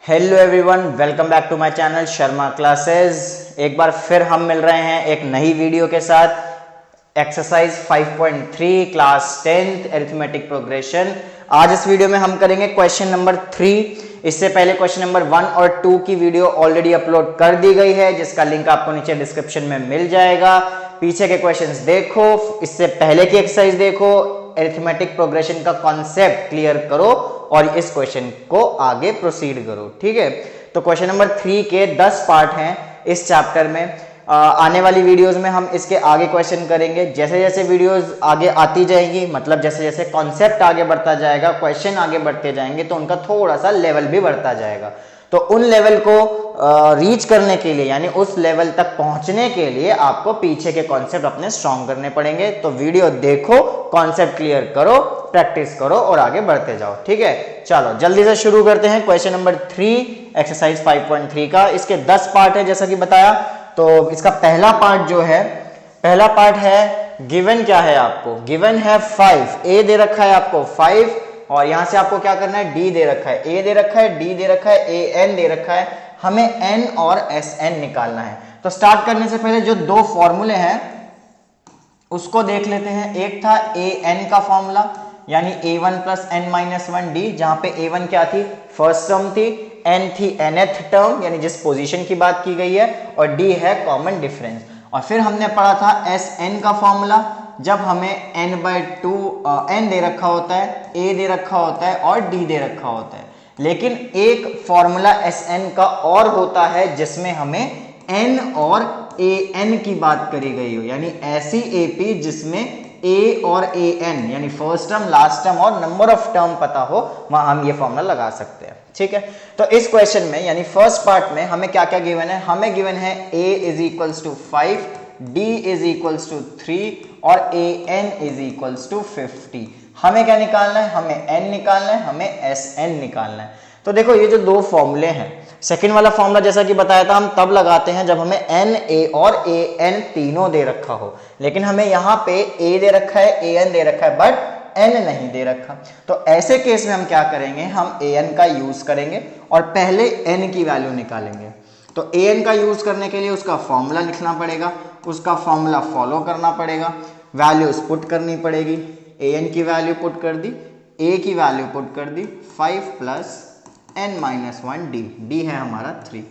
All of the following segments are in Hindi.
Hello everyone, welcome back to my channel Sharma classes. एक बार फिर हम मिल रहे हैं एक नई वीडियो के साथ। Exercise 5.3 class 10th arithmetic progression. आज इस वीडियो में हम करेंगे क्वेश्चन नंबर 3। इससे पहले क्वेश्चन नंबर 1 और 2 की वीडियो ऑलरेडी अपलोड कर दी गई है, जिसका लिंक आपको नीचे डिस्क्रिप्शन में मिल जाएगा। पीछे के क्वेश्चंस देखो, इससे पहले की एक्सरसाइज देखो, अरिथमेटिक प्रोग्रेशन का कॉन्सेप्ट क्लियर करो और इस क्वेश्चन को आगे प्रोसीड करो। ठीक है, तो क्वेश्चन नंबर 3 के 10 पार्ट हैं इस चैप्टर में। आने वाली वीडियोस में हम इसके आगे क्वेश्चन करेंगे। जैसे जैसे वीडियोस आगे आती जाएंगी, मतलब जैसे जैसे कॉन्सेप्ट आगे बढ़ता जाएगा, क्वेश्चन आगे बढ़ते जाएंगे, तो उनका थोड़ा सा लेवल भी बढ़ता जाएगा। तो उन लेवल को रीच करने के लिए, यानी उस लेवल तक पहुंचने के लिए आपको पीछे के कॉन्सेप्ट अपने स्ट्रॉन्ग करने पड़ेंगे। तो वीडियो देखो, कॉन्सेप्ट क्लियर करो, प्रैक्टिस करो और आगे बढ़ते जाओ। ठीक है, चलो जल्दी से शुरू करते हैं क्वेश्चन नंबर 3 एक्सरसाइज 5.3 का। इसके 10 पार्ट है जैसा कि बताया। तो इसका पहला पार्ट जो है, पहला पार्ट है गिवन क्या है आपको, गिवन है 5। ए दे रखा है आपको 5 और यहां से आपको क्या करना है, डी दे रखा है, ए दे रखा है, डी दे रखा है, ए एन दे रखा है। हमें एन और एस एन निकालना है। तो स्टार्ट करने से पहले जो दो फॉर्मूले हैं उसको देख लेते हैं। एक था ए एन का फॉर्मूला, यानी a1 plus N minus 1 D, जहां पे a1 क्या थी, फर्स्ट टर्म थी, n थी nth टर्म, यानी जिस पोजीशन की बात की गई है, और d है कॉमन डिफरेंस। और फिर हमने पढ़ा था Sn का फॉर्मूला, जब हमें n/2 n दे रखा होता है, a दे रखा होता है और d दे रखा होता है। लेकिन एक फॉर्मूला Sn का और होता है जिसमें हमें n और an की बात करी गई हो, यानी ऐसी AP जिसमें ए और ए एन यानी फर्स्ट टर्म, लास्ट टर्म और नंबर ऑफ टर्म पता हो, वहां हम ये फॉर्मूला लगा सकते हैं। ठीक है, तो इस क्वेश्चन में यानी फर्स्ट पार्ट में हमें क्या क्या गिवन है, हमें गिवन है a is equals to 5, d is equals to 3 और a n is equals to 50। हमें क्या निकालना है, हमें n निकालना है, हमें s n निकालना है। तो देखो ये जो दो फॉर्मूले हैं, सेकंड वाला फॉर्मूला जैसा कि बताया था हम तब लगाते हैं जब हमें एन ए और ए एन तीनों दे रखा हो। लेकिन हमें यहाँ पे ए दे रखा है, ए एन दे रखा है, बट एन नहीं दे रखा। तो ऐसे केस में हम क्या करेंगे, हम ए एन का यूज करेंगे और पहले एन की वैल्यू निकालेंगे। तो ए एन का यूज करने के लिए उसका फॉर्मूला लिखना पड़ेगा, उसका फॉर्मूला फॉलो करना पड़ेगा, वैल्यूज पुट करनी पड़ेगी। ए एन की वैल्यू पुट कर दी, ए की वैल्यू पुट कर दी, 5 plus n minus 1 D, D है हमारा 3।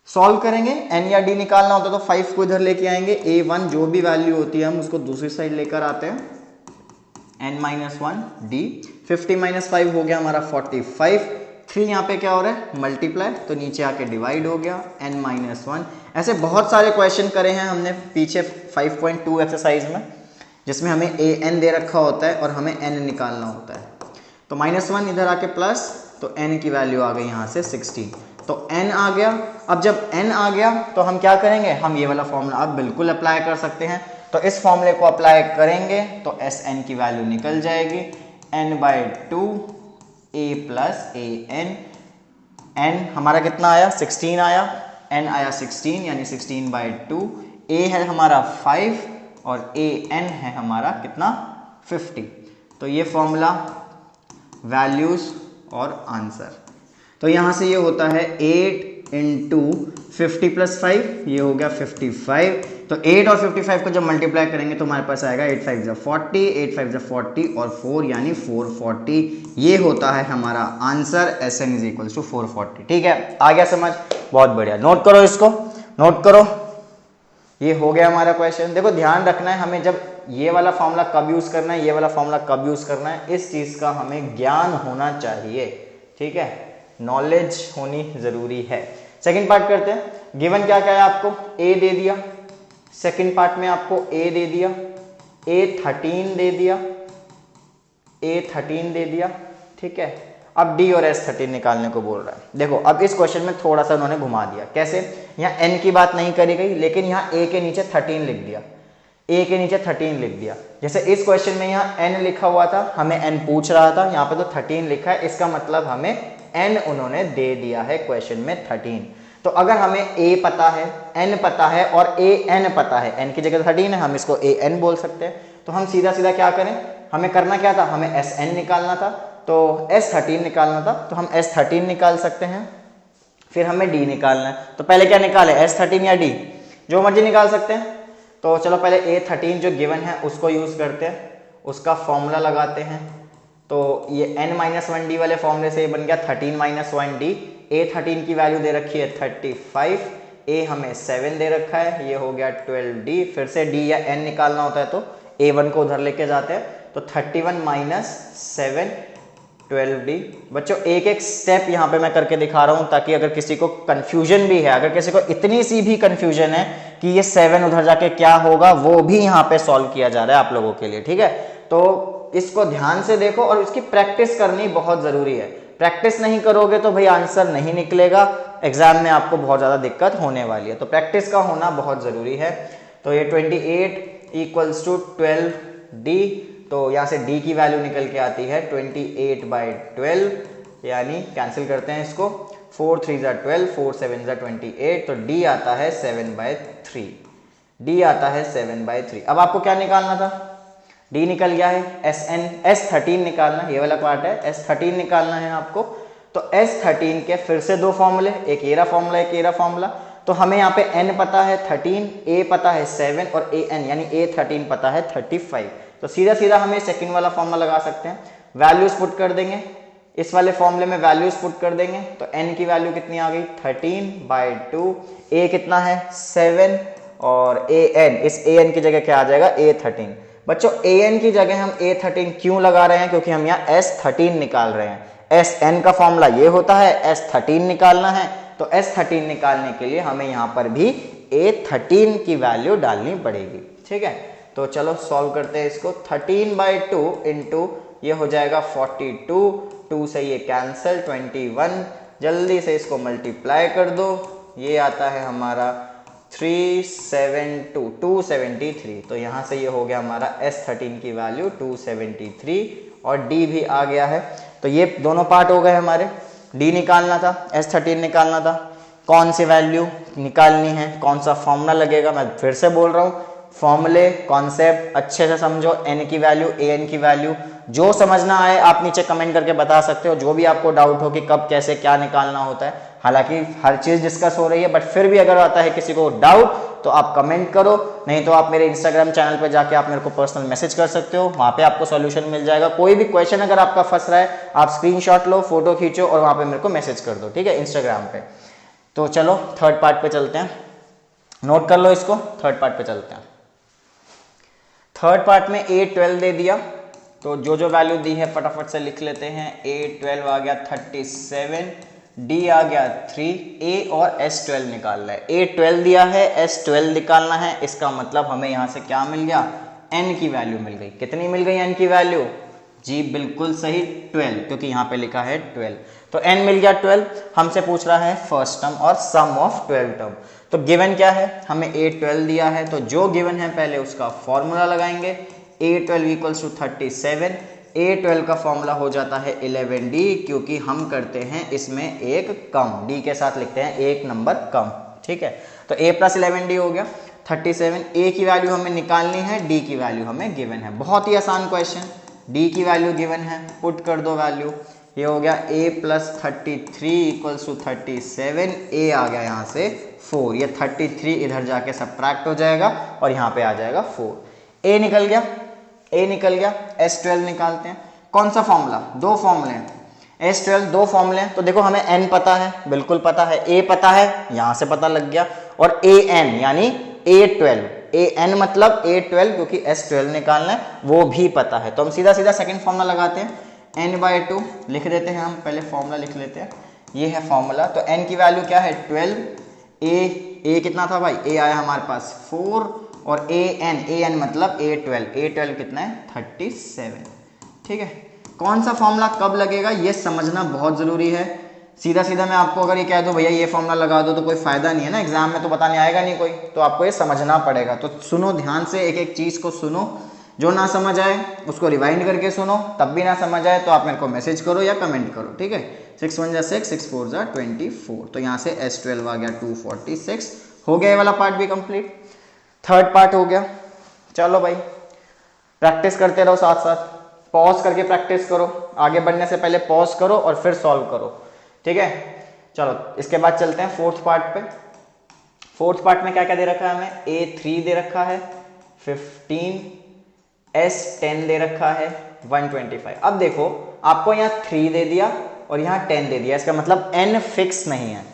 सॉल्व करेंगे, n या d निकालना होता तो 5 को इधर लेके आएंगे, a1 जो भी वैल्यू होती है हम उसको दूसरी साइड लेकर आते हैं, n माइनस 1 d, 50 माइनस 5 हो गया हमारा 45, 3 यहाँ पे क्या हो रहा है, मल्टीप्लाई, तो नीचे आके डिवाइड हो गया, n माइनस 1। ऐसे बहुत सारे क्वेश्चन करे हैं हमने पीछे 5.2 एक्सरसाइज में, जिसमें हमें a n दे रखा होता है और हमें n निकालना होता है। तो -1 इधर आके प्लस, तो n की वैल्यू आ गई यहाँ से 16, तो n आ गया। अब जब n आ गया तो हम क्या करेंगे, हम ये वाला फॉर्मूला अब बिल्कुल अप्लाई कर सकते हैं। तो इस फॉर्मूले को अप्लाई करेंगे तो Sn की वैल्यू निकल जाएगी, n/2 a plus A N. n हमारा कितना आया, 16 आया, n आया 16 यानी 16/2, a है हमारा 5 और a n है हमारा कितना, 50। तो ये फॉर्मूला, वैल्यूज और आंसर। तो यहां से ये होता है 8 इंटू 50 प्लस 5, ये हो गया 55। तो 8 और 55 को जब मल्टीप्लाई करेंगे तो हमारे पास आएगा 8 5 जा 40, 8 5 जा 40 और 4 यानी 440। ये होता है हमारा answer, Sn is equals to 440। ठीक है, आ गया समझ, बहुत बढ़िया। नोट करो, इसको नोट करो, ये हो गया हमारा क्वेश्चन। देखो ध्यान रखना है, हमें जब ये वाला फॉर्मूला कब यूज करना है, ये वाला फॉर्मूला कब यूज करना है, इस चीज का हमें ज्ञान होना चाहिए। ठीक है, नॉलेज होनी जरूरी है। सेकंड पार्ट करते हैं। गिवन क्या क्या है आपको, ए दे दिया, सेकंड पार्ट में आपको ए दे दिया, A13 दे दिया, A13 दे दिया। ठीक है, अब D और S13 निकालने को बोल रहा है। देखो अब इस क्वेश्चन में थोड़ा सा उन्होंने घुमा दिया। कैसे, यहाँ n की बात नहीं करी गई, लेकिन यहाँ a के नीचे 13 लिख दिया, a के नीचे 13 लिख दिया। जैसे इस क्वेश्चन में यहाँ n लिखा हुआ था, हमें n पूछ रहा था, यहाँ पे तो 13 लिखा है, इसका मतलब हमें n उन्होंने दे दिया है क्वेश्चन में 13। तो अगर हमें a पता है, n पता है और a n पता है, n की जगह 13 है, हम इसको a n बोल सकते हैं। तो हम सीधा सीधा क्या करें, हमें करना क्या था, हमें Sn निकालना था। तो S13 निकालना था, तो हम S13 निकाल सकते हैं। फिर हमें D निकालना है, तो पहले क्या निकाले, S13 या D, जो मर्जी निकाल सकते हैं। तो चलो पहले A13 जो गिवन है उसको यूज़ करते हैं, उसका फॉर्मूला लगाते हैं। तो ये n-1d वाले फॉर्मूले से ये बन गया 13-1d। A13 की वैल्यू दे रखी है 35, A हमें 7 दे रखा है, ये हो गया 12d। फिर से d या n निकालना होता है तो A1 को उधर लेके जाते हैं, तो 31 - 7 12d। बच्चों एक एक स्टेप यहाँ पे मैं करके दिखा रहा हूँ ताकि अगर किसी को कंफ्यूजन भी है, अगर किसी को इतनी सी भी कंफ्यूजन है कि ये 7 उधर जाके क्या होगा, वो भी यहाँ पे सॉल्व किया जा रहा है आप लोगों के लिए, ठीक है। तो इसको ध्यान से देखो और इसकी प्रैक्टिस करनी बहुत जरूरी है। प्रैक्टिस नहीं करोगे तो भाई आंसर नहीं निकलेगा, एग्जाम में आपको बहुत ज्यादा दिक्कत होने वाली है, तो प्रैक्टिस का होना बहुत जरूरी है। तो ये 28 = 12d, तो यहाँ से d की वैल्यू निकल के आती है 28/12, यानी कैंसिल करते हैं इसको, 4 3 = 12, 4 7 = 28, तो d आता है 7/3, d आता है 7/3। अब आपको क्या निकालना था, d निकल गया है, S13 निकालना है, ये वाला पार्ट है, S13 निकालना है आपको। तो S13 के फिर से दो फॉर्मूले, एक ये रहा फॉर्मूला, एक ये रहा फॉर्मूला। तो हमें यहाँ पे n पता है 13, a पता है 7 और an यानी A13 पता है 35। तो सीधा सीधा हमें सेकंड वाला फॉर्मूला लगा सकते हैं, वैल्यूज पुट कर देंगे, इस वाले फॉर्मूले में वैल्यूज पुट कर देंगे। तो n की वैल्यू कितनी आ गई 13/2, a कितना है 7 और an, इस an की जगह क्या आ जाएगा A13। बच्चों an की जगह हम A13 क्यों लगा रहे हैं, क्योंकि हम यहाँ S13 निकाल रहे हैं। Sn का फॉर्मूला ये होता है, S13 निकालना है, तो S13 निकालने के लिए हमें यहाँ पर भी A13 की वैल्यू डालनी पड़ेगी, ठीक है। तो चलो सॉल्व करते हैं इसको। 13/2 इंटू ये हो जाएगा 42, 2 से ये कैंसिल 21, जल्दी से इसको मल्टीप्लाई कर दो, ये आता है हमारा 372 273। तो यहाँ से ये हो गया हमारा S13 की वैल्यू 273 और D भी आ गया है। तो ये दोनों पार्ट हो गए हमारे। D निकालना था, S13 निकालना था, कौन सी वैल्यू निकालनी है, कौन सा फॉर्मूला लगेगा, मैं फिर से बोल रहा हूँ, फॉर्मूले कॉन्सेप्ट अच्छे से समझो, n की वैल्यू an की वैल्यू, जो समझना आए आप नीचे कमेंट करके बता सकते हो, जो भी आपको डाउट हो कि कब कैसे क्या निकालना होता है। हालांकि हर चीज डिस्कस हो रही है, बट फिर भी अगर आता है किसी को डाउट तो आप कमेंट करो, नहीं तो आप मेरे इंस्टाग्राम चैनल पर जाके आप मेरे को पर्सनल मैसेज कर सकते हो, वहां पे आपको सॉल्यूशन मिल जाएगा। कोई भी क्वेश्चन अगर आपका फंस रहा है, आप स्क्रीनशॉट लो, फोटो खींचो और वहां पे मेरे को मैसेज कर दो, ठीक है, इंस्टाग्राम पे। तो चलो थर्ड पार्ट पे चलते हैं, नोट कर लो इसको, थर्ड पार्ट पे चलते हैं। थर्ड पार्ट में A12 दे दिया, तो जो जो वैल्यू दी है फटाफट से लिख लेते हैं। A12 आ गया 37, D आ गया 3, A और S12 निकालना है। A12 दिया है, S12 निकालना है, इसका मतलब हमें यहाँ से क्या मिल गया, N की वैल्यू मिल गई। कितनी मिल गई N की वैल्यू, जी बिल्कुल सही 12, क्योंकि यहाँ पे लिखा है 12, तो N मिल गया 12। हमसे पूछ रहा है फर्स्ट टर्म और सम ऑफ 12 टर्म। तो गिवन क्या है, हमें A12 दिया है, तो जो गिवन है पहले उसका फॉर्मूला लगाएंगे। A12 = 37, A12 का फॉर्मूला हो जाता है 11D, क्योंकि हम करते हैं इसमें एक कम, D के साथ लिखते हैं एक नंबर कम, ठीक है। तो A + 11D हो गया 37। A की वैल्यू हमें निकालनी है, D की वैल्यू हमें गिवन है, बहुत ही आसान क्वेश्चन। D की वैल्यू गिवन है, पुट कर दो वैल्यू, ये हो गया A + 33 = 37, A आ गया यहाँ से 4, ये 33 इधर जाके सब्ट्रैक्ट हो जाएगा और यहाँ पे आ जाएगा 4। A निकल गया, A निकल गया। S12 निकालते हैं, कौन सा फॉर्मूला, दो फॉर्मूले हैं, S12 दो फॉर्मूले हैं। तो देखो हमें N पता है, बिल्कुल पता है, A पता है, यहाँ से पता लग गया, और AN यानी A12, AN मतलब A12, क्योंकि S12 निकालना है वो भी पता है। तो हम सीधा सीधा सेकंड फॉर्मूला लगाते हैं, N/2 लिख देते हैं, हम पहले फॉर्मूला लिख लेते हैं, ये है फॉर्मूला। तो N की वैल्यू क्या है 12, A कितना था भाई, A आया हमारे पास 4, और AN मतलब A12 कितना है 37, ठीक है। कौन सा फॉर्मूला कब लगेगा ये समझना बहुत जरूरी है। सीधा सीधा मैं आपको अगर ये कह दूं भैया ये फॉर्मूला लगा दो तो कोई फायदा नहीं है ना, एग्जाम में तो बताने आएगा नहीं कोई, तो आपको ये समझना पड़ेगा। तो सुनो ध्यान से, एक एक चीज को सुनो, जो ना समझ आए उसको रिवाइंड करके सुनो, तब भी ना समझ आए तो आप मेरे को मैसेज करो या कमेंट करो, ठीक है। 6 1 = 6, 6 4 = 24, तो यहाँ से S12 आ गया 246, हो गया ये वाला पार्ट भी कंप्लीट। थर्ड पार्ट हो गया, चलो भाई प्रैक्टिस करते रहो साथ साथ, पॉज करके प्रैक्टिस करो, आगे बढ़ने से पहले पॉज करो और फिर सॉल्व करो, ठीक है। चलो इसके बाद चलते हैं फोर्थ पार्ट पे। फोर्थ पार्ट में क्या क्या दे रखा है हमें, A3 दे रखा है 15, S10 दे रखा है 125। अब देखो आपको यहाँ 3 दे दिया और यहाँ 10 दे दिया, इसका मतलब n फिक्स नहीं है,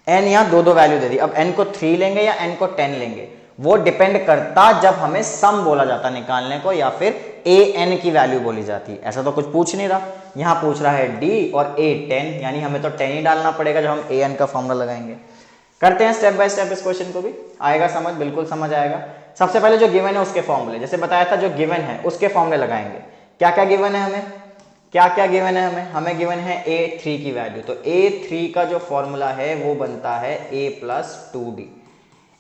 n यहाँ दो दो वैल्यू दे दी। अब n को 3 लेंगे या n को 10 लेंगे वो डिपेंड करता जब हमें सम बोला जाता निकालने को या फिर an की वैल्यू बोली जाती। ऐसा तो कुछ पूछ नहीं रहा, यहाँ पूछ रहा है d और A10, यानी हमें तो 10 ही डालना पड़ेगा जब हम an का फॉर्मूला लगाएंगे। करते हैं स्टेप बाय स्टेप इस क्वेश्चन को भी, आएगा समझ, बिल्कुल समझ आएगा। सबसे पहले जो गिवन है उसके फॉर्मूले, जैसे बताया था जो गिवन है उसके फॉर्मूले लगाएंगे। क्या क्या गिवन है हमें, क्या क्या गिवन है हमें गिवन है A3 की वैल्यू। तो A3 का जो फॉर्मूला है वो बनता है A plus 2D,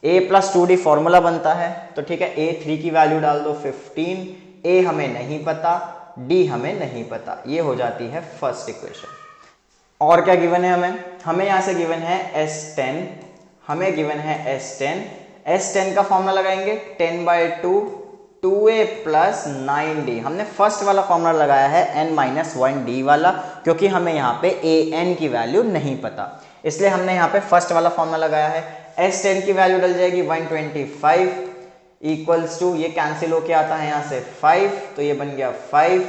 A plus 2D formula बनता है। तो ठीक है, A3 की वैल्यू डाल दो 15, A हमें नहीं पता, D हमें नहीं पता, ये हो जाती है फर्स्ट इक्वेशन। और क्या गिवन है हमें यहाँ से गिवन है S10, हमें गिवन है S10, S10 का फॉर्मूला लगाएंगे 10/2 2a प्लस 9d। हमने फर्स्ट वाला फॉर्मूला लगाया है n-1d वाला, क्योंकि हमें यहाँ पे an की वैल्यू नहीं पता, इसलिए हमने यहाँ पे फर्स्ट वाला फॉर्मूला लगाया है। S10 की वैल्यू डल जाएगी 125 इक्वल्स टू, ये कैंसिल होके आता है यहाँ से 5, तो ये बन गया 5,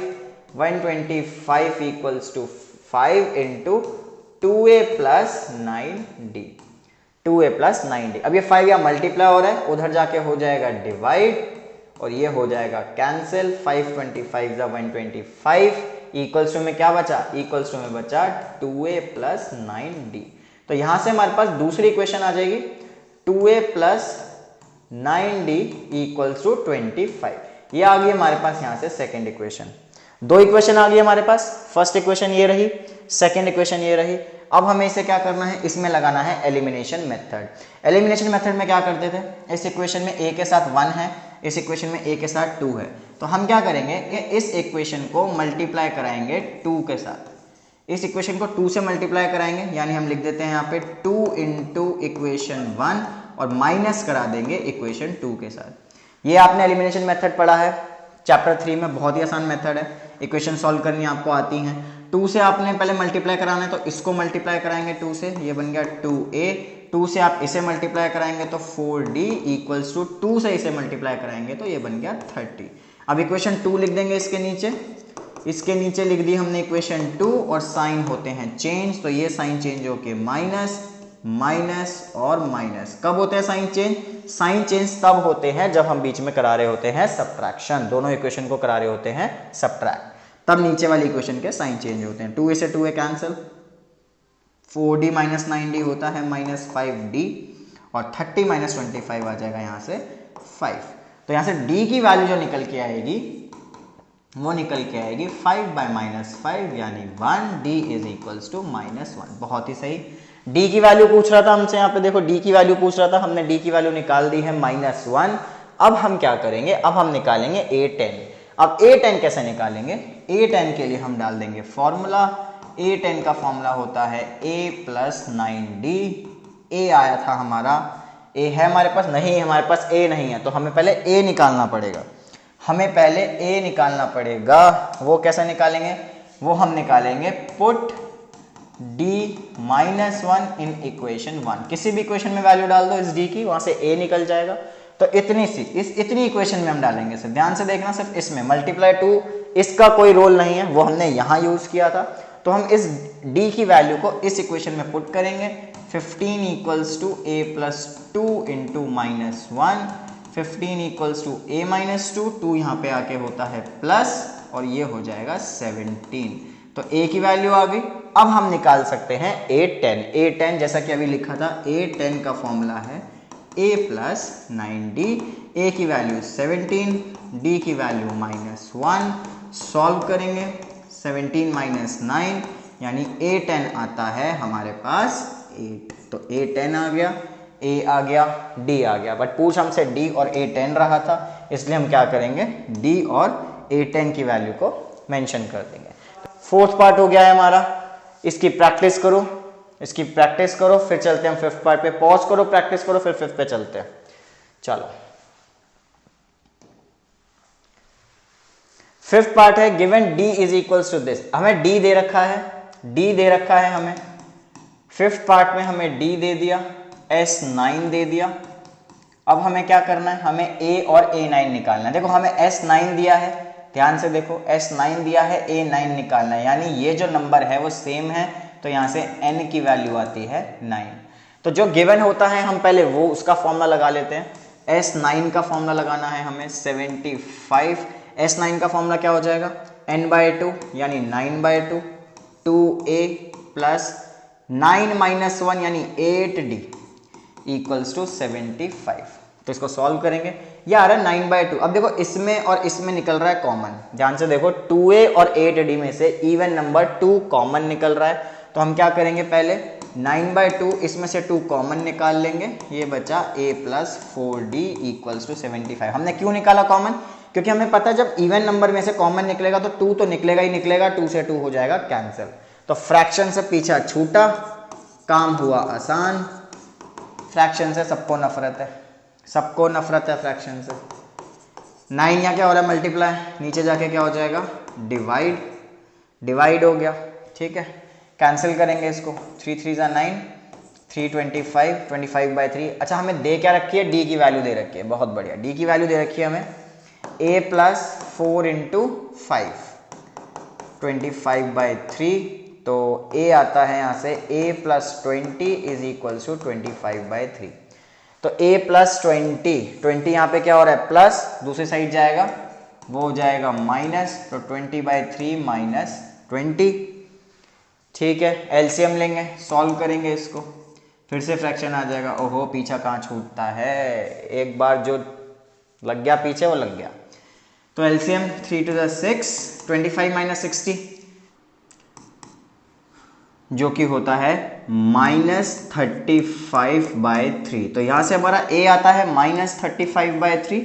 125 equals to 5 into 2a plus 9d, 2a plus 9d। अब ये 5 यहाँ मल्टीप्लाई हो रहा है, उधर जाके हो जाएगा डिवाइड और ये हो जाएगा कैंसिल, 525 जा 125 इक्वल्स टू में क्या बचा, इक्वल्स टू में बचा 2a प्लस 9d। तो यहां से हमारे पास दूसरी इक्वेशन आ जाएगी 2a plus 9d equals to 25। ये आ गई हमारे पास यहां से सेकेंड इक्वेशन। दो इक्वेशन आ गई हमारे पास, फर्स्ट इक्वेशन ये रही, सेकेंड इक्वेशन ये रही। अब हमें इसे क्या करना है, इसमें लगाना है एलिमिनेशन मेथड। एलिमिनेशन मेथड में क्या करते थे, इस इक्वेशन में a के साथ 1 है, इस इक्वेशन में a के साथ 2 है, तो हम क्या करेंगे कि इस इक्वेशन को मल्टीप्लाई कराएंगे 2 के साथ, इस इक्वेशन को 2 से मल्टीप्लाई कराएंगे, यानी हम लिख देते हैं यहाँ पे 2 इंटू इक्वेशन 1 और माइनस करा देंगे इक्वेशन 2 के साथ। ये आपने एलिमिनेशन मेथड पढ़ा है चैप्टर 3 में, बहुत ही आसान मेथड है, इक्वेशन सॉल्व करनी आपको आती हैं। 2 से आपने पहले मल्टीप्लाई कराना है तो इसको मल्टीप्लाई कराएंगे 2 से, ये बन गया 2a, 2 से आप इसे मल्टीप्लाई कराएंगे तो 4d इक्वल्स टू 2 से इसे मल्टीप्लाई कराएंगे तो ये बन गया 30। अब इक्वेशन 2 लिख देंगे इसके नीचे, इसके नीचे लिख दी हमने इक्वेशन 2 और साइन होते हैं चेंज, तो ये साइन चेंज होके माइनस, माइनस और माइनस। कब होते हैं साइन चेंज, साइन चेंज तब होते हैं जब हम बीच में करा रहे होते हैं सब्ट्रैक्शन, दोनों इक्वेशन को करा रहे होते हैं सब्ट्रैक्ट, तब नीचे वाली इक्वेशन के साइन चेंज होते हैं। 2a से 2a cancel, 4d minus 9d होता है माइनस 5d और 30 माइनस 25 आ जाएगा यहाँ से 5। तो यहाँ से d की वैल्यू जो निकल के आएगी वो निकल के आएगी 5/-5 यानी 1, d इज इक्वल्स टू -1। बहुत ही सही। d की वैल्यू पूछ रहा था हमसे, यहाँ पे देखो d की वैल्यू पूछ रहा था, हमने d की वैल्यू निकाल दी है -1। अब हम क्या करेंगे, अब हम निकालेंगे A10। अब A10 कैसे निकालेंगे, A10 के लिए हम डाल देंगे फॉर्मूला, A10 का फॉर्मूला होता है a प्लस 9d। a आया था हमारा, a है हमारे पास, नहीं हमारे पास a नहीं है तो हमें पहले a निकालना पड़ेगा, हमें पहले a निकालना पड़ेगा। वो कैसे निकालेंगे, वो हम निकालेंगे पुट d -1 इन इक्वेशन 1। किसी भी इक्वेशन में वैल्यू डाल दो इस d की, वहां से a निकल जाएगा। तो इतनी सी इतनी इक्वेशन में हम डालेंगे, सिर्फ ध्यान से देखना, सिर्फ इसमें मल्टीप्लाई 2 इसका कोई रोल नहीं है, वो हमने यहाँ यूज किया था। तो हम इस d की वैल्यू को इस इक्वेशन में पुट करेंगे, 15 equals to a plus 2 into -1, 15 equals to a minus 2, 2 यहाँ पे आके होता है प्लस और ये हो जाएगा 17। तो a की वैल्यू आ गई। अब हम निकाल सकते हैं A10। A10 जैसा कि अभी लिखा था, A10 का फॉर्मूला है a प्लस 9d, a की वैल्यू 17, d की वैल्यू -1। सॉल्व करेंगे, 17 माइनस 9 यानी A10 आता है हमारे पास 8। तो A10 आ गया, a आ गया, d आ गया, बट पूछ हमसे d और A10 रहा था, इसलिए हम क्या करेंगे d और A10 की वैल्यू को मेंशन कर देंगे। फोर्थ पार्ट हो गया है हमारा, इसकी प्रैक्टिस करो, इसकी प्रैक्टिस करो, फिर चलते हैं फिफ्थ पार्ट पे। पॉज करो, प्रैक्टिस करो, फिर फिफ्थ पे चलते हैं। चलो फिफ्थ पार्ट है given d is equals to this, हमें d दे रखा है, d दे रखा है हमें, फिफ्थ पार्ट में हमें d दे दिया, S9 दे दिया। अब हमें क्या करना है, हमें a और A9 निकालना है। देखो हमें S9 दिया है, ध्यान से देखो S9 दिया है, A9 निकालना है, यानी ये जो नंबर है वो सेम है, तो यहाँ से n की वैल्यू आती है 9। तो जो गिवन होता है हम पहले वो उसका फॉर्मूला लगा लेते हैं। S9 का फॉर्मूला लगाना है हमें 75। S9 का फॉर्मूला क्या हो जाएगा, n/2 यानी 9/2, 2a प्लस 9 - 1 यानी 8d इक्वल्स टू 75। तो इसको सॉल्व करेंगे, ये आ रहा है 9/2। अब देखो इसमें और इसमें निकल रहा है कॉमन, ध्यान से देखो 2a और 8d में से इवन नंबर 2 कॉमन निकल रहा है। तो हम क्या करेंगे, पहले 9/2 इसमें से 2 कॉमन निकाल लेंगे, ये बचा a plus 4d equals to 75। हमने क्यों निकाला कॉमन, क्योंकि हमें पता है जब इवन नंबर में से कॉमन निकलेगा तो 2 तो निकलेगा ही निकलेगा, 2 से 2 हो जाएगा कैंसिल। तो फ्रैक्शन से पीछा छूटा, काम हुआ आसान। फ्रैक्शन से सबको नफरत है, सबको नफरत है फ्रैक्शन से। 9 यहाँ क्या हो रहा है, मल्टीप्लाई, नीचे जाके क्या हो जाएगा, डिवाइड, डिवाइड हो गया, ठीक है। कैंसिल करेंगे इसको, 3 3 = 9, 3 25, 25/3। अच्छा हमें दे क्या रखी है, d की वैल्यू दे रखी है, बहुत बढ़िया, d की वैल्यू दे रखी है हमें a प्लस 4 × 5, 25/3। तो a आता है यहाँ से a plus 20 is equals to 25/3। तो a प्लस 20 यहाँ पे क्या हो रहा है, प्लस, दूसरी साइड जाएगा वो हो जाएगा माइनस, तो 20/3 माइनस 20, ठीक है। एलसीएम लेंगे, सॉल्व करेंगे इसको, फिर से फ्रैक्शन आ जाएगा। ओहो पीछा कहाँ छूटता है, एक बार जो लग गया पीछे वो लग गया। तो एलसीएम 3 × 6, 25 - 60 जो कि होता है -35/3। तो यहां से हमारा a आता है -35/3।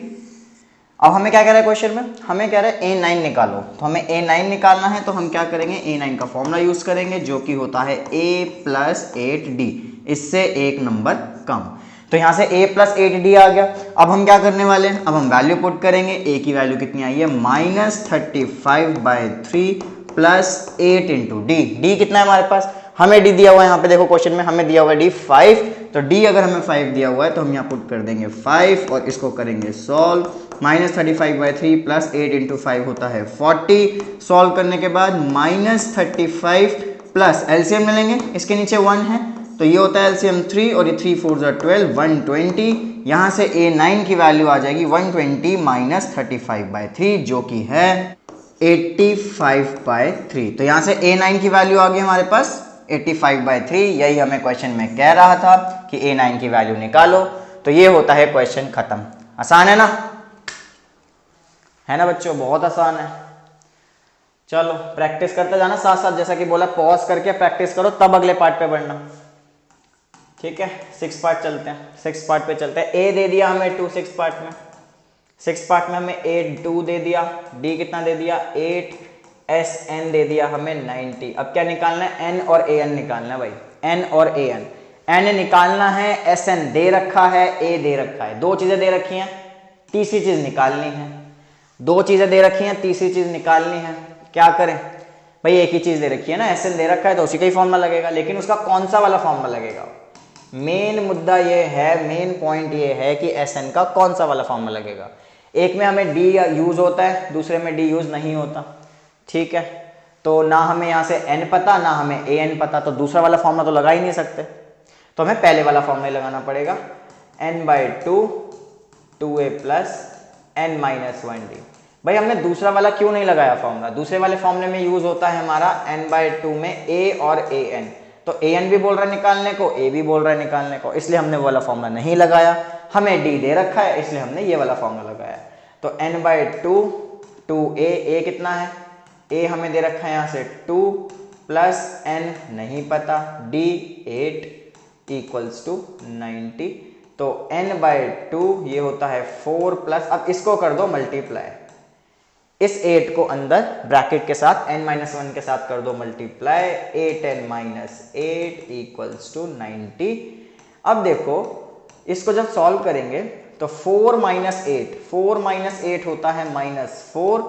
अब हमें क्या कह रहा है क्वेश्चन में, हमें कह रहा है a9 निकालो, तो हमें a9 निकालना है। तो हम क्या करेंगे, a9 का फॉर्मूला यूज करेंगे जो कि होता है a प्लस 8d, इससे एक नंबर कम। तो यहां से a प्लस 8d आ गया। अब हम क्या करने वाले हैं, अब हम वैल्यू पुट करेंगे। a की वैल्यू कितनी आई है, -35/3 प्लस 8 × d। d कितना है हमारे पास, हमें d दिया हुआ है, यहाँ पे देखो क्वेश्चन में हमें दिया हुआ है d 5। तो d अगर हमें 5 दिया हुआ है तो हम यहाँ पुट कर देंगे 5 और इसको करेंगे सॉल्व। -35/3 प्लस 8 × 5 होता है 40। सॉल्व करने के बाद -35 प्लस एलसीएम ले लेंगे, इसके नीचे 1 है तो ये होता है एलसीएम 3 और ये 3 4 = 12, 120। यहाँ से a9 की वैल्यू आ जाएगी 120 - 35/3 जो कि है 85/3। तो यहाँ से a9 की वैल्यू आ गई हमारे पास 85/3। यही हमें क्वेश्चन में कह रहा था कि a9 की वैल्यू निकालो। तो ये होता है क्वेश्चन खत्म। आसान है ना, है ना बच्चों, बहुत आसान है। चलो प्रैक्टिस करते जाना साथ साथ, जैसा कि बोला पॉज करके प्रैक्टिस करो तब अगले पार्ट पे बढ़ना, ठीक है। 6 पार्ट चलते हैं, 6 पार्ट पे चलते हैं। a दे दिया हमें 2 6 पार्ट में, 6 पार्ट में हमें a 2 दे दिया, d कितना दे दिया 8, sn दे दिया हमें 90। अब क्या निकालना है, n और an निकालना है भाई, n और an। n निकालना है, sn दे रखा है, a दे रखा है, दो चीजें दे रखी हैं, तीसरी चीज निकालनी है। दो चीजें दे रखी हैं, तीसरी चीज निकालनी है, क्या करें भाई, एक ही चीज दे रखी है ना, sn दे रखा है तो उसी का ही फॉर्मूला लगेगा, लेकिन उसका कौन सा वाला फॉर्मूला लगेगा। मेन मुद्दा ये है, मेन पॉइंट ये है कि sn का कौन सा वाला फॉर्मूला लगेगा। एक में हमें d यूज होता है, दूसरे में d यूज नहीं होता, ठीक है। तो ना हमें यहाँ से n पता, ना हमें an पता, तो दूसरा वाला फॉर्मूला तो लगा ही नहीं सकते। तो हमें पहले वाला फॉर्मूला लगाना पड़ेगा, n/2 2a plus n - 1d। भाई हमने दूसरा वाला क्यों नहीं लगाया फॉर्मूला, दूसरे वाले फॉर्मूले में यूज होता है हमारा n/2 में a और an। तो an भी बोल रहा है निकालने को, a भी बोल रहा है निकालने को, इसलिए हमने वो वाला फॉर्मूला नहीं लगाया। हमें d दे रखा है इसलिए हमने ये वाला फॉर्मूला लगाया। तो n/2 2a, a कितना है, a हमें दे रखा है यहाँ से 2 प्लस n नहीं पता, d 8 इक्वल्स टू 90। तो n/2 ये होता है 4 प्लस, अब इसको कर दो मल्टीप्लाई, इस 8 को अंदर ब्रैकेट के साथ n - 1 के साथ कर दो मल्टीप्लाई, 8n - 8 इक्वल्स टू 90। अब देखो इसको जब सॉल्व करेंगे तो 4 - 8 होता है -4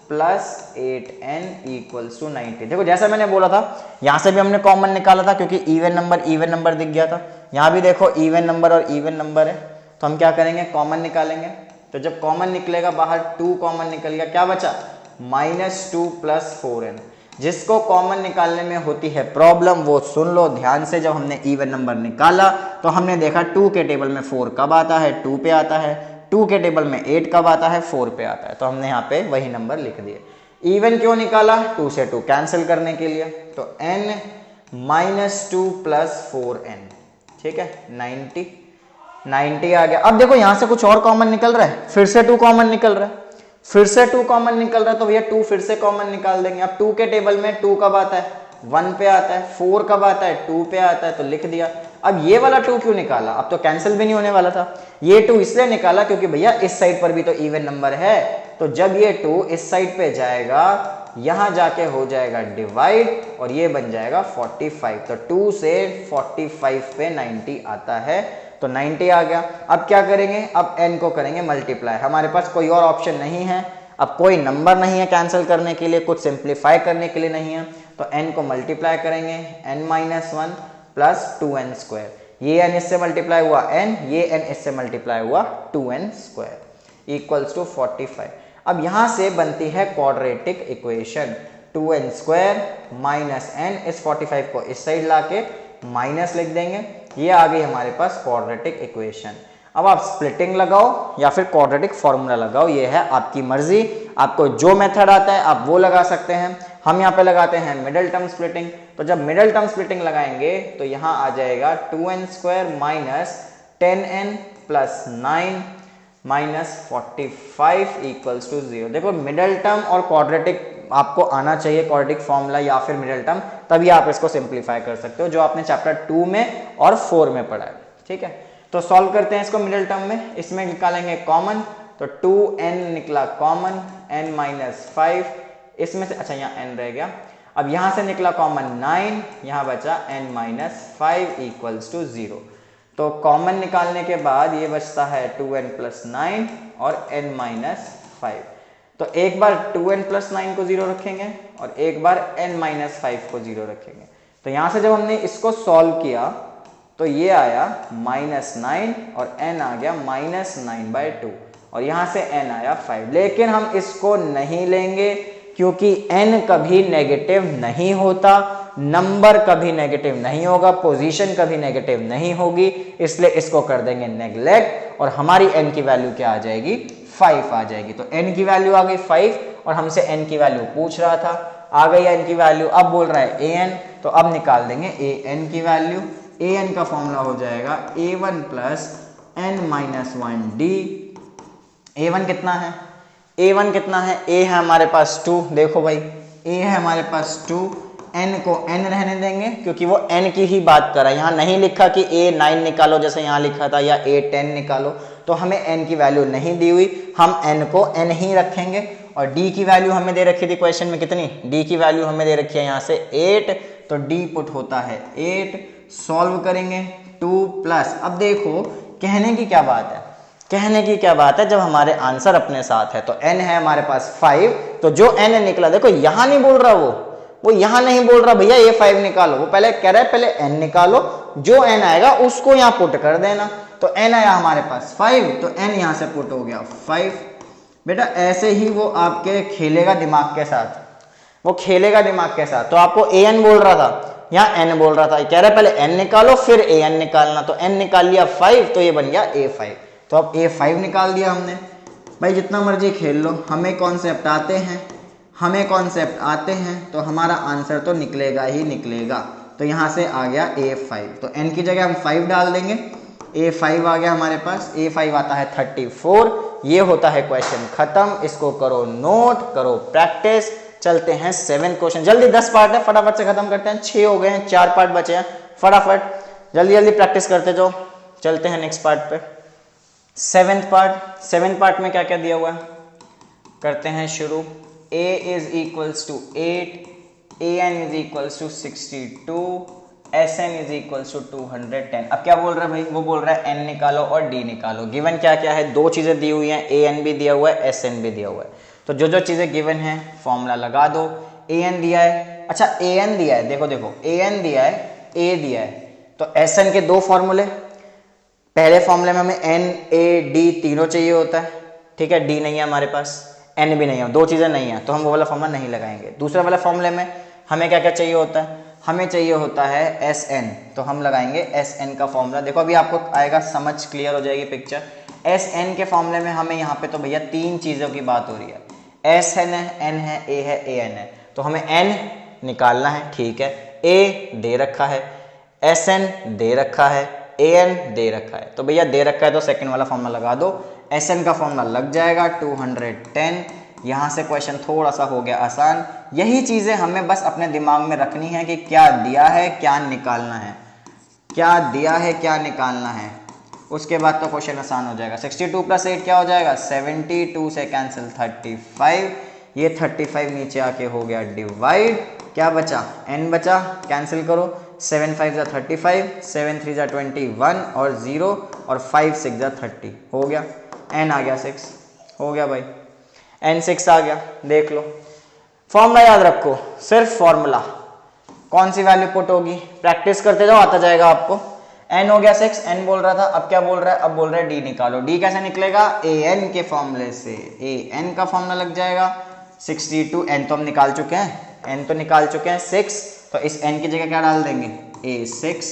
प्लस 8n इक्वल्स टू 90। देखो जैसा मैंने बोला था, यहां से भी हमने कॉमन निकाला था क्योंकि इवन नंबर दिख गया था। यहां भी देखो इवन नंबर और इवन नंबर है, तो हम क्या करेंगे, कॉमन निकालेंगे। तो जब कॉमन निकलेगा बाहर 2 कॉमन निकल गया, क्या बचा -2 प्लस 4n। जिसको कॉमन निकालने में होती है प्रॉब्लम वो सुन लो ध्यान से। जब हमने इवन नंबर निकाला तो हमने देखा 2 के टेबल में 4 कब आता है, 2 पे आता है, 2 के टेबल में 8 कब आता है, 4 पे आता है। तो हमने यहाँ पे वही नंबर लिख दिए। इवन क्यों निकाला, 2 से 2 कैंसिल करने के लिए। तो n -2 प्लस 4n, ठीक है, 90 आ गया। अब देखो यहां से कुछ और कॉमन निकल रहा है, फिर से 2 कॉमन निकल रहा है, फिर से 2 कॉमन निकल रहा है, तो भैया 2 फिर से कॉमन निकाल देंगे। अब 2 के टेबल में 2 कब आता है, 1 पे आता है, 4 कब आता है, 2 पे आता है, तो लिख दिया। अब ये वाला 2 क्यों निकाला, अब तो कैंसिल भी नहीं होने वाला था। ये 2 इसलिए निकाला क्योंकि भैया इस साइड पर भी तो इवन नंबर है, तो जब ये 2 इस साइड पे जाएगा यहां जाके हो जाएगा डिवाइड और ये बन जाएगा 45। तो 2 से 45 पे 90 आता है, तो 90 आ गया। अब क्या करेंगे, अब n को करेंगे मल्टीप्लाई। हमारे पास कोई और ऑप्शन नहीं है, अब कोई नंबर नहीं है कैंसिल करने के लिए, कुछ सिंप्लीफाई करने के लिए नहीं है, तो n को मल्टीप्लाई करेंगे, n-1 प्लस 2n स्क्वायर। ये n इससे मल्टीप्लाई हुआ n, ये n इससे मल्टीप्लाई हुआ 2n स्क्वायर इक्वल्स टू 45। अब यहां से बनती है quadratic equation, 2n square minus n, इस 45 को इस साइड लाके माइनस लिख देंगे। ये आ गई हमारे पास क्वाड्रेटिक इक्वेशन। अब आप स्प्लिटिंग लगाओ या फिर क्वाड्रेटिक फॉर्मूला लगाओ, ये है आपकी मर्जी। आपको जो मेथड आता है आप वो लगा सकते हैं। हम यहाँ पे लगाते हैं मिडिल टर्म स्प्लिटिंग। तो जब मिडिल टर्म स्प्लिटिंग लगाएंगे तो यहाँ आ जाएगा 2n square minus 10n plus 9 minus 45 equals to 0। देखो मिडिल टर्म और क्वाड्रेटिक आपको आना चाहिए, क्वाड्रेटिक फॉर्मूला या फिर मिडिल टर्म, तभी आप इसको सिंप्लीफाई कर सकते हो, जो आपने चैप्टर 2 में और 4 में पढ़ा है, ठीक है। तो सॉल्व करते हैं इसको मिडिल टर्म में। इसमें निकालेंगे कॉमन, तो 2n निकला कॉमन, n-5 इसमें से, अच्छा यहाँ n रह गया। अब यहां से निकला कॉमन 9, यहां बचा n-5 इक्वल्स टू 0। तो कॉमन निकालने के बाद ये बचता है 2n प्लस 9 और n-5। तो एक बार 2n प्लस 9 को 0 रखेंगे और एक बार n-5 को 0 रखेंगे। तो यहां से जब हमने इसको सॉल्व किया तो ये आया -9 और n आ गया -9/2 और यहां से n आया 5। लेकिन हम इसको नहीं लेंगे क्योंकि n कभी नेगेटिव नहीं होता, नंबर कभी नेगेटिव नहीं होगा, पोजीशन कभी नेगेटिव नहीं होगी, इसलिए इसको कर देंगे नेग्लेक्ट और हमारी n की वैल्यू क्या आ जाएगी, 5 आ जाएगी। तो n की वैल्यू आ गई 5 और हमसे n की वैल्यू पूछ रहा था, आ गई n की वैल्यू। अब बोल रहा है an, तो अब निकाल देंगे an की वैल्यू। an का फॉर्मूला हो जाएगा a1 प्लस n-1d। a1 कितना है, a1 कितना है, a है हमारे पास 2, देखो भाई a है हमारे पास 2, n को n रहने देंगे क्योंकि वो n की ही बात कर रहा है। यहाँ नहीं लिखा कि a9 निकालो जैसे यहाँ लिखा था या a10 निकालो, तो हमें n की वैल्यू नहीं दी हुई, हम n को n ही रखेंगे। और d की वैल्यू हमें दे रखी थी क्वेश्चन में कितनी, d की वैल्यू हमें दे रखी है यहाँ से 8, तो d पुट होता है 8। सॉल्व करेंगे 2 प्लस, अब देखो कहने की क्या बात है, कहने की क्या बात है, जब हमारे आंसर अपने साथ है तो n है हमारे पास 5, तो जो n निकला, देखो यहां नहीं बोल रहा वो यहां नहीं बोल रहा भैया ये 5 निकालो, वो पहले कह रहा है पहले n निकालो, जो n आएगा उसको यहां पुट कर देना। तो n आया हमारे पास 5, तो n यहां से पुट हो गया 5। बेटा ऐसे ही वो आपके खेलेगा दिमाग के साथ, वो खेलेगा दिमाग के साथ। तो आपको an बोल रहा था, यहाँ n बोल रहा था, कह रहा है पहले n निकालो फिर an निकालना, तो n निकाल लिया 5, तो ये बन गया a5। तो अब a5 निकाल दिया हमने। भाई जितना मर्जी खेल लो, हमें कॉन्सेप्ट आते हैं, हमें कॉन्सेप्ट आते हैं, तो हमारा आंसर तो निकलेगा ही निकलेगा। तो यहाँ से आ गया a5, तो n की जगह हम 5 डाल देंगे, a5 आ गया हमारे पास, a5 आता है 34। ये होता है क्वेश्चन खत्म। इसको करो नोट, करो प्रैक्टिस। चलते हैं 7th क्वेश्चन। जल्दी 10 पार्ट है, फटाफट से खत्म करते हैं, 6 हो गए हैं, 4 पार्ट बचे हैं, फटाफट जल्दी जल्दी प्रैक्टिस करते जाओ। चलते हैं नेक्स्ट पार्ट पे, 7th पार्ट। 7th पार्ट में क्या क्या दिया हुआ है, करते हैं शुरू। a is equals to 8, an is equals to 62, sn is equals to 210। अब क्या बोल रहा है भाई, वो बोल रहा है n निकालो और d निकालो। गिवन क्या क्या है, दो चीजें दी हुई हैं, an भी दिया हुआ है, sn भी दिया हुआ है। तो जो जो चीज़ें गिवन है फॉर्मूला लगा दो। ए एन दिया है, अच्छा ए एन दिया है, देखो देखो ए एन दिया है, ए दिया है, तो एस एन के दो फॉर्मूले। पहले फॉर्मूले में हमें एन ए डी तीनों चाहिए होता है, ठीक है, डी नहीं है हमारे पास, एन भी नहीं है, दो चीज़ें नहीं है, तो हम वो वाला फॉर्मूला नहीं लगाएंगे। दूसरे वाले फॉर्मूले में हमें क्या क्या चाहिए होता है, हमें चाहिए होता है एस एन, तो हम लगाएंगे एस एन का फॉर्मूला। देखो अभी आपको आएगा समझ, क्लियर हो जाएगी पिक्चर। एस एन के फॉर्मूले में हमें यहाँ पे तो भैया तीन चीज़ों की बात हो रही है, एस एन है, ए एन है, तो हमें एन निकालना है, ठीक है, ए दे रखा है, एस एन दे रखा है, ए एन दे रखा है, तो भैया दे रखा है तो सेकंड वाला फॉर्मूला लगा दो। एस एन का फॉर्मूला लग जाएगा 210। यहाँ से क्वेश्चन थोड़ा सा हो गया आसान। यही चीज़ें हमें बस अपने दिमाग में रखनी है कि क्या दिया है क्या निकालना है, क्या दिया है क्या निकालना है, उसके बाद तो क्वेश्चन आसान हो जाएगा। 62 + 8 क्या हो जाएगा, 72 से कैंसिल 35, ये 35 नीचे आके हो गया डिवाइड, क्या बचा, n बचा, कैंसिल करो, 7 5 = 35, 7 3 = 21 और 0 और 5 6 = 30, हो गया, n आ गया 6, हो गया भाई, n 6 आ गया। देख लो फॉर्मूला याद रखो, सिर्फ फॉर्मूला, कौन सी वैल्यू पुट होगी, प्रैक्टिस करते जाओ, आता जाएगा आपको। n हो गया 6, n बोल रहा था, अब क्या बोल रहा है, अब बोल रहा है d निकालो। d कैसे निकलेगा, an के फॉर्मूले से, an का फॉर्मूला लग जाएगा 62, n तो हम निकाल चुके हैं, n तो निकाल चुके हैं 6, तो इस n की जगह क्या डाल देंगे, a6,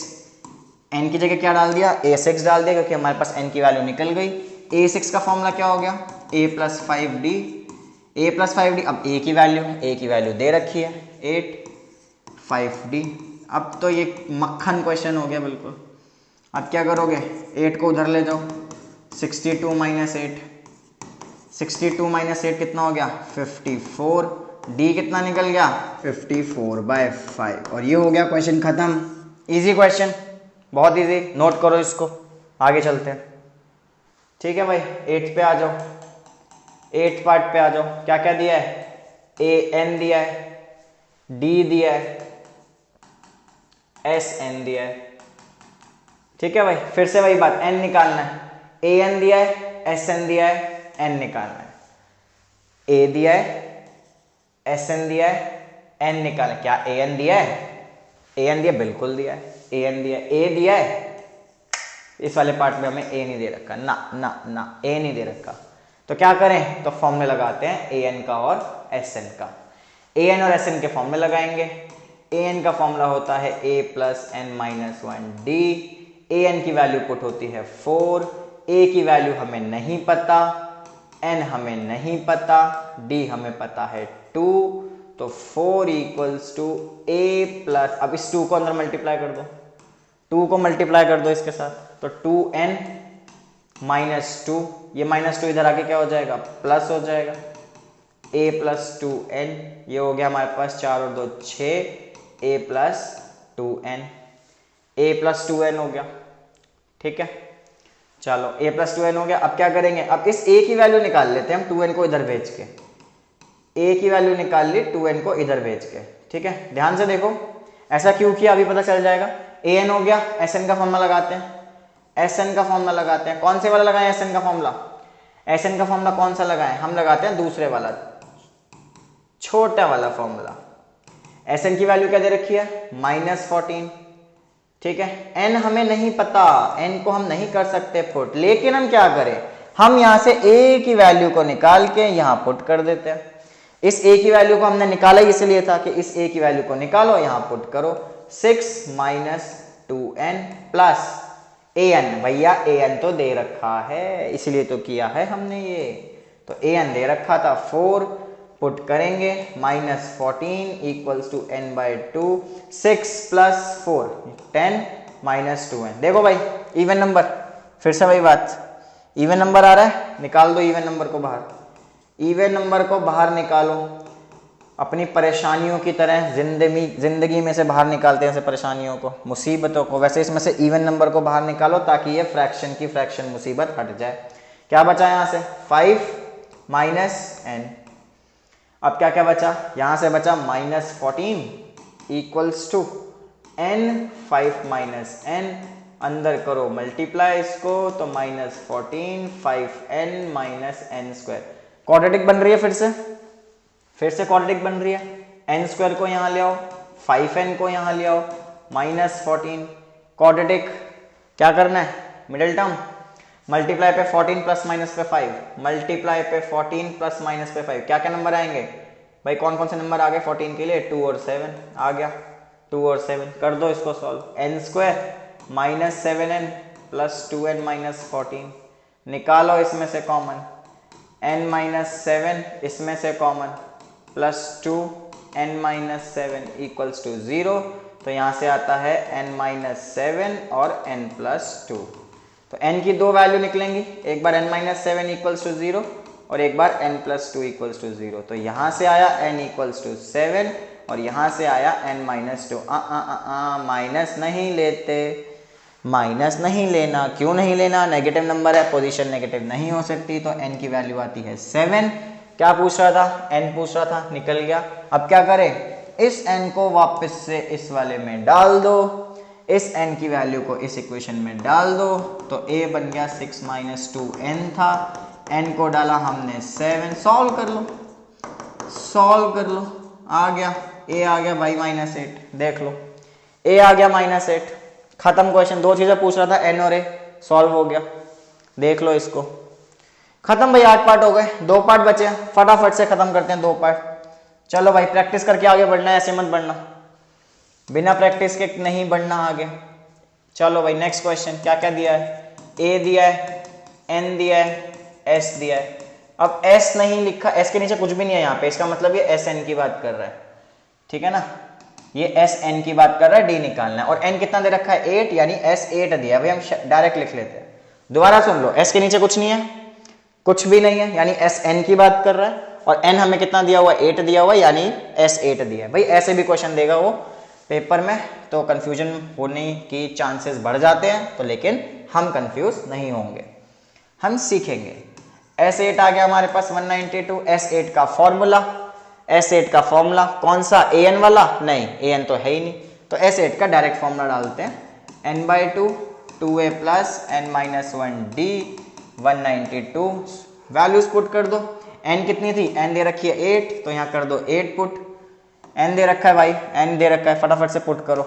n की जगह क्या डाल दिया, a6 डाल दिया, क्योंकि हमारे पास n की वैल्यू निकल गई। a6 का फॉर्मूला क्या हो गया, a + 5d, a + 5d, अब a की वैल्यू दे रखी है 8, 5d। अब तो ये मक्खन क्वेश्चन हो गया बिल्कुल। अब क्या करोगे, 8 को उधर ले जाओ, 62 - 8, 62 - 8 कितना हो गया, 54, d कितना निकल गया, 54/5, और ये हो गया क्वेश्चन खत्म। इजी क्वेश्चन, बहुत इजी, नोट करो इसको, आगे चलते हैं। ठीक है भाई, 8 पे आ जाओ, 8 पार्ट पे आ जाओ। क्या क्या दिया है, ए एन दिया है, डी दिया है, एस एन दिया है, ठीक है भाई। फिर से वही बात, एन निकालना है, ए एन दिया है, एस एन दिया है, एन निकालना है, ए दिया है, एस एन दिया है, एन निकालना है। क्या ए एन दिया है, ए एन दिया, बिल्कुल दिया है, ए एन दिया, ए दिया है, इस वाले पार्ट में हमें ए नहीं दे रखा, ना ना ना, ए नहीं दे रखा, तो क्या करें, तो फॉर्मूले लगाते हैं ए एन का और एस एन का। ए एन और एस एन के फॉर्मूले लगाएंगे। ए एन का फॉर्मूला होता है a + n - 1d, A N की वैल्यू पुट होती है 4, ए की वैल्यू हमें नहीं पता, n हमें नहीं पता, d हमें पता है 2, तो 4 = a + अब इस 2 को अंदर मल्टीप्लाई कर दो, 2 को मल्टीप्लाई कर दो इसके साथ, तो 2n - 2, ये -2 इधर आके क्या हो जाएगा, प्लस हो जाएगा, a + 2n, ये हो गया हमारे पास 4 और 2 6, a + 2n, a + 2n हो गया, ठीक है। चलो a + 2n हो गया। अब क्या करेंगे, अब इस a की वैल्यू निकाल लेते हैं हम 2n को इधर भेज के, a की वैल्यू निकाल ली 2n को इधर भेज के, ठीक है। ध्यान से देखो, ऐसा क्यों किया अभी पता चल जाएगा। an हो गया, sn का फॉर्मूला लगाते हैं, sn का फॉर्मूला लगाते हैं, कौन से वाला लगाएं sn का फॉर्मूला, sn का फॉर्मूला कौन सा लगाएं, हम लगाते हैं दूसरे वाला, छोटा वाला फॉर्मूला। sn की वैल्यू क्या दे रखी है, -14, ठीक है। n हमें नहीं पता, n को हम नहीं कर सकते पुट, लेकिन हम क्या करें, हम यहां से a की वैल्यू को निकाल के यहां पुट कर देते हैं। इस a की वैल्यू को हमने निकाला इसलिए था कि इस a की वैल्यू को निकालो, यहां पुट करो, 6 - 2n + an, भैया an तो दे रखा है, इसलिए तो किया है हमने ये, तो an दे रखा था 4, पुट करेंगे, -14 = n/2, 6 + 4 10 - 2n। देखो भाई इवन नंबर, फिर से वही बात, इवन नंबर आ रहा है, निकाल दो इवन नंबर को बाहर, इवन नंबर को बाहर निकालो, अपनी परेशानियों की तरह जिंदगी में से बाहर निकालते हैं ऐसे परेशानियों को, मुसीबतों को, वैसे इसमें से इवन नंबर को बाहर निकालो ताकि ये फ्रैक्शन की फ्रैक्शन मुसीबत हट जाए। क्या बचा यहाँ से, 5 - n, अब क्या क्या बचा, यहां से बचा -14 = n, 5 - n, अंदर करो मल्टीप्लाई इसको, तो -14 5n - n², क्वाड्रेटिक बन रही है फिर से क्वाड्रेटिक बन रही है। एन स्क्वायर को यहां ले आओ, 5n को यहां ले आओ, -14। क्वाड्रेटिक क्या करना है, मिडिल टर्म मल्टीप्लाई पे 14 प्लस माइनस पे 5, मल्टीप्लाई पे 14 प्लस माइनस पे 5, क्या क्या नंबर आएंगे भाई, कौन कौन से नंबर आ गए 14 के लिए, 2 और 7 आ गया, 2 और 7 कर दो इसको solve. N square -7n plus 2n minus 14, निकालो इसमें से कॉमन, n-7 इसमें से common, plus 2n-7 equals to 0, तो यहां से आता है n-7 और n+2। तो n की दो वैल्यू निकलेंगी, एक बार n-7 इक्वल्स टू 0 और एक बार n+2 इक्वल्स टू 0। तो यहां से आया n इक्वल्स टू 7 और यहां से आया n-2। माइनस नहीं लेते, माइनस नहीं लेना, क्यों नहीं लेना, नेगेटिव नंबर है, पोजीशन नेगेटिव नहीं हो सकती, तो n की वैल्यू आती है 7। क्या पूछ रहा था, n पूछ रहा था, निकल गया। अब क्या करें, इस n को वापस से इस वाले में डाल दो, इस n की वैल्यू को इस इक्वेशन में डाल दो, तो a बन गया 6 - 2n था, n को डाला हमने 7, सॉल्व कर लो, सॉल्व कर लो, आ गया a आ गया भाई -8, देख लो a आ गया -8, खत्म क्वेश्चन। दो चीजें पूछ रहा था, n और a, सॉल्व हो गया, देख लो इसको, खत्म भाई। 8 पार्ट हो गए, 2 पार्ट बचे, फटाफट से खत्म करते हैं 2 पार्ट। चलो भाई प्रैक्टिस करके आगे बढ़ना है, ऐसे मत बढ़ना, बिना प्रैक्टिस के नहीं बढ़ना आगे। चलो भाई नेक्स्ट क्वेश्चन, क्या क्या दिया है, a दिया है, n दिया है, s दिया है। अब s नहीं लिखा, s के नीचे कुछ भी नहीं है यहाँ पे, इसका मतलब ये sn की बात कर रहा है, ठीक है ना, ये sn की बात कर रहा है, d निकालना है। और n कितना दे रखा है 8, यानी s 8 दिया है भाई, हम डायरेक्ट लिख लेते हैं। दोबारा सुन लो, s के नीचे कुछ नहीं है, कुछ भी नहीं है, यानी sn की बात कर रहा है, और n हमें कितना दिया हुआ है 8 दिया हुआ है, यानी s 8 दिया है। भाई ऐसे भी क्वेश्चन देगा वो पेपर में, तो कंफ्यूजन होने की चांसेस बढ़ जाते हैं, तो लेकिन हम कंफ्यूज नहीं होंगे, हम सीखेंगे। S8 आ गया हमारे पास 192, S8 का फॉर्मूला, S8 का फॉर्मूला कौन सा, an वाला, नहीं an तो है ही नहीं, तो S8 का डायरेक्ट फॉर्मूला डालते हैं, n/2 2a plus n-1d 192, values put कर दो। n कितनी थी, n दे रखी है 8, तो यहाँ कर दो 8 पुट, n दे रखा है भाई, n दे रखा है, फटाफट से पुट करो,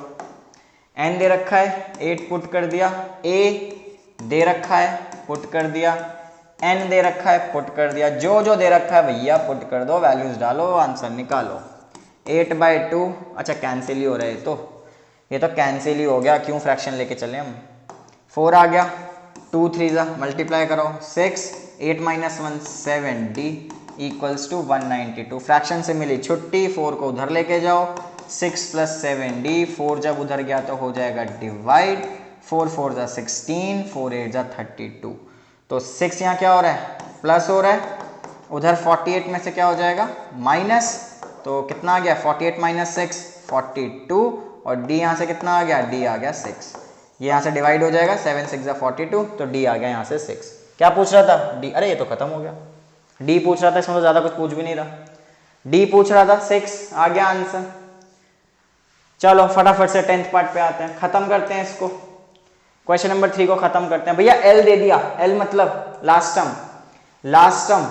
n दे रखा है 8 पुट कर दिया, a दे रखा है पुट कर दिया, n दे रखा है पुट कर दिया, जो जो दे रखा है भैया पुट कर दो, वैल्यूज डालो, आंसर निकालो। 8/2, अच्छा कैंसिल ही हो रहा है, तो ये तो कैंसिल ही हो गया, क्यों फ्रैक्शन लेके चले हम। 4 आ गया, 2 3 मल्टीप्लाई करो, 6 8 - 1 7d इक्वल्स टू 192, फ्रैक्शन से मिली छुट्टी, 4 को उधर लेके जाओ, 6 + 7d, 4 जब उधर गया तो हो जाएगा डिवाइड, 4 4 = 16, 4 8 = 32, तो 6 यहाँ क्या हो रहा है, प्लस हो रहा है, उधर 48 में से क्या हो जाएगा माइनस, तो कितना आ गया 48 - 6 42, और d यहाँ से कितना आ गया, d आ गया 6, ये यहाँ से डिवाइड हो जाएगा, 7 6 = 42, तो d आ गया यहाँ से 6। क्या पूछ रहा था d, अरे ये तो खत्म हो गया, d पूछ रहा था, इसमें तो ज्यादा कुछ पूछ भी नहीं रहा, d पूछ रहा था 6, आ गया आंसर। चलो फटाफट से 10th पार्ट पे आते हैं, खत्म करते हैं इसको, क्वेश्चन नंबर 3 को खत्म करते हैं। भैया l दे दिया, l मतलब last term, last term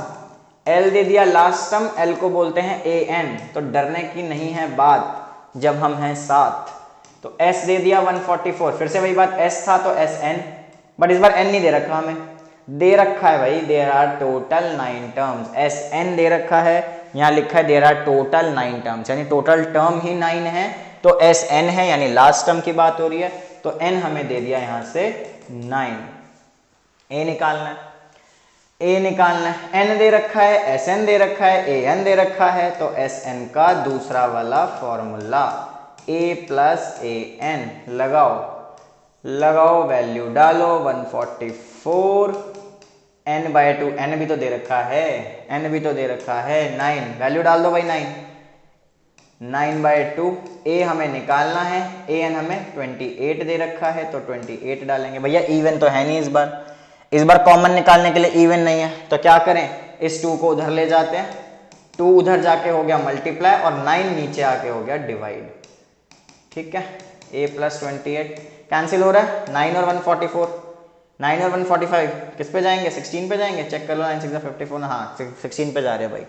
l दे दिया, लास्ट टर्म l को बोलते हैं an, तो डरने की नहीं है बात जब हम हैं साथ। तो s दे दिया 144, फिर से वही बात, s था तो sn, बट इस बार n नहीं दे रखा हमें, दे रखा है भाई there are total 9 terms, sn दे रखा है, यहाँ लिखा है देयर आर टोटल 9 टर्म्स, यानी टोटल टर्म ही 9 है, तो sn है, यानी लास्ट टर्म की बात हो रही है, तो n हमें दे दिया यहाँ से 9, a निकालना है, a निकालना है, n दे रखा है, sn दे रखा है, an दे रखा है, तो sn का दूसरा वाला फॉर्मूला a + an, लगाओ लगाओ, वैल्यू डालो, 144, n/2, n भी तो दे रखा है, n भी तो दे रखा है, 9, वैल्यू डाल दो भाई 9, 9/2, a हमें निकालना है, an हमें 28 दे रखा है, तो 28 डालेंगे। भैया इवन तो है नहीं, इस बार कॉमन निकालने के लिए इवन नहीं है, तो क्या करें, इस 2 को उधर ले जाते हैं, 2 उधर जाके हो गया मल्टीप्लाई, और 9 नीचे आके हो गया डिवाइड, ठीक है, a + 28 कैंसिल हो रहा है, 9 और 144, 9 और 145 किस पे जाएंगे? 16 पे जाएंगे। चेक कर लो, 9 6 54, हाँ 16 पे जा रहे हैं भाई।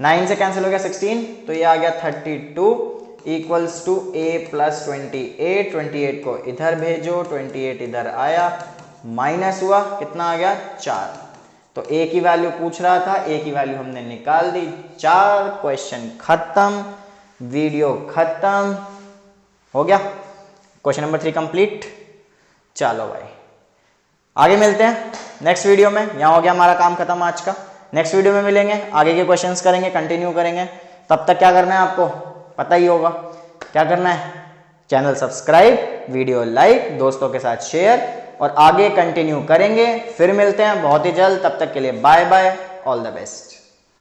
9 से कैंसिल हो गया 16, तो ये आ गया 32 इक्वल्स टू a प्लस 28। 28 को इधर भेजो, 28 इधर आया, माइनस हुआ, कितना आ गया? 4। तो a की वैल्यू पूछ रहा था, a की वैल्यू हमने निकाल दी। 4, क्वेश्चन खत्म, वीडियो खत्म हो गया। Question number 3 complete. चलो भाई आगे मिलते हैं नेक्स्ट वीडियो में। यहाँ हो गया हमारा काम खत्म आज का। नेक्स्ट वीडियो में मिलेंगे, आगे के क्वेश्चंस करेंगे, कंटिन्यू करेंगे। तब तक क्या करना है आपको पता ही होगा। क्या करना है? चैनल सब्सक्राइब, वीडियो लाइक, दोस्तों के साथ शेयर, और आगे कंटिन्यू करेंगे। फिर मिलते हैं बहुत ही जल्द। तब तक के लिए bye bye, all the best.